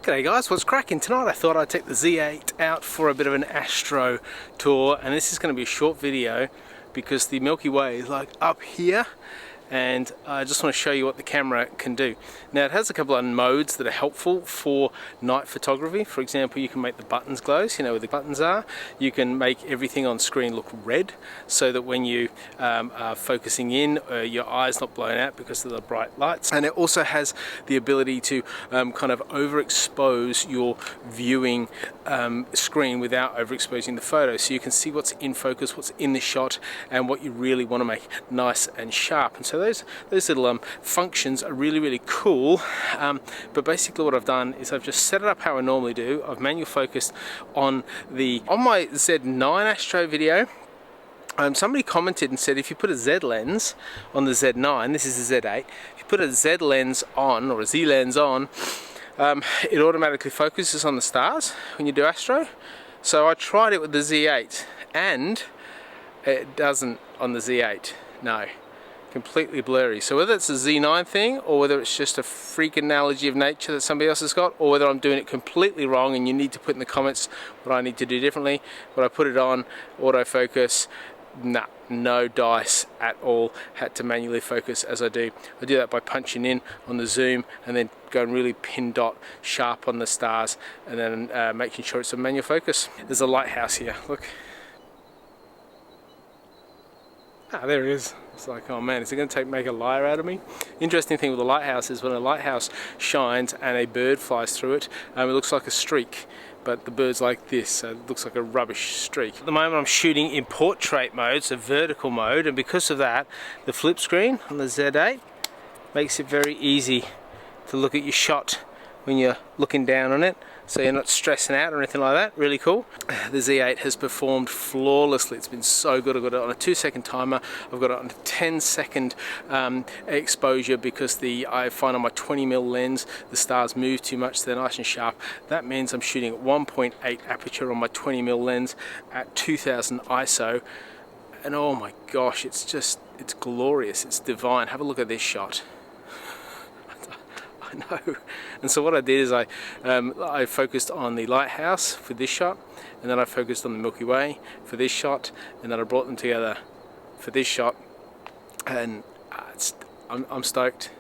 G'day guys, what's cracking? Tonight I thought I'd take the Z8 out for a bit of an Astro tour, and this is going to be a short video because the Milky Way is like up here, and I just want to show you what the camera can do. Now it has a couple of modes that are helpful for night photography. For example, you can make the buttons glow, so you know where the buttons are. You can make everything on screen look red, so that when you are focusing in, your eye's not blown out because of the bright lights. And it also has the ability to kind of overexpose your viewing screen without overexposing the photo, so you can see what's in focus, what's in the shot, and what you really want to make nice and sharp. And so those little functions are really cool, but basically what I've done is I've just set it up how I normally do. I've manual focused on my Z9 Astro video. Somebody commented and said if you put a Z lens on the Z9, this is the Z8, if you put a Z lens on, or a Z lens on, it automatically focuses on the stars when you do Astro. So I tried it with the Z8 and it doesn't on the Z8, no. Completely blurry. So whether it's a Z9 thing, or whether it's just a freak analogy of nature that somebody else has got, or whether I'm doing it completely wrong and you need to put in the comments what I need to do differently, but I put it on autofocus, nah, no dice at all. Had to manually focus as I do. I do that by punching in on the zoom and then going really pin dot sharp on the stars, and then making sure it's a manual focus. There's a lighthouse here, look. Ah, there it is. It's like, oh man, is it going to make a liar out of me? Interesting thing with a lighthouse is when a lighthouse shines and a bird flies through it, it looks like a streak, but the bird's like this, so it looks like a rubbish streak. At the moment I'm shooting in portrait mode, so vertical mode, and because of that, the flip screen on the Z8 makes it very easy to look at your shot when you're looking down on it, so you're not stressing out or anything like that. Really cool. The Z8 has performed flawlessly. It's been so good. I've got it on a 2-second timer. I've got it on a 10-second exposure because I find on my 20mm lens the stars move too much, so they're nice and sharp. That means I'm shooting at 1.8 aperture on my 20mm lens at 2000 ISO, and oh my gosh, it's glorious. It's divine. Have a look at this shot. I know. And so what I did is I focused on the lighthouse for this shot, and then I focused on the Milky Way for this shot, and then I brought them together for this shot, and I'm stoked.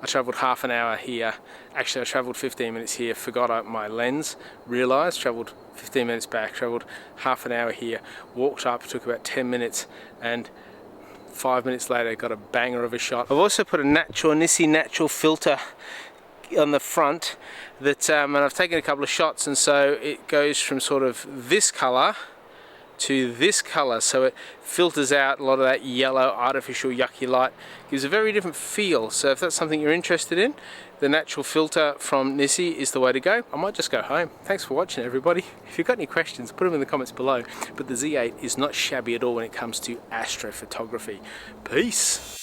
I travelled half an hour here. Actually, I travelled 15 minutes here, forgot my lens, realised, travelled 15 minutes back, travelled half an hour here, walked up, took about 10 minutes, and 5 minutes later got a banger of a shot. I've also put a Nissi natural filter on the front that and I've taken a couple of shots, and so it goes from sort of this colour to this colour, so it filters out a lot of that yellow artificial yucky light, gives a very different feel. So if that's something you're interested in, the natural filter from Nissi is the way to go. I might just go home. Thanks for watching, everybody. If you've got any questions, put them in the comments below. But the Z8 is not shabby at all when it comes to astrophotography. Peace.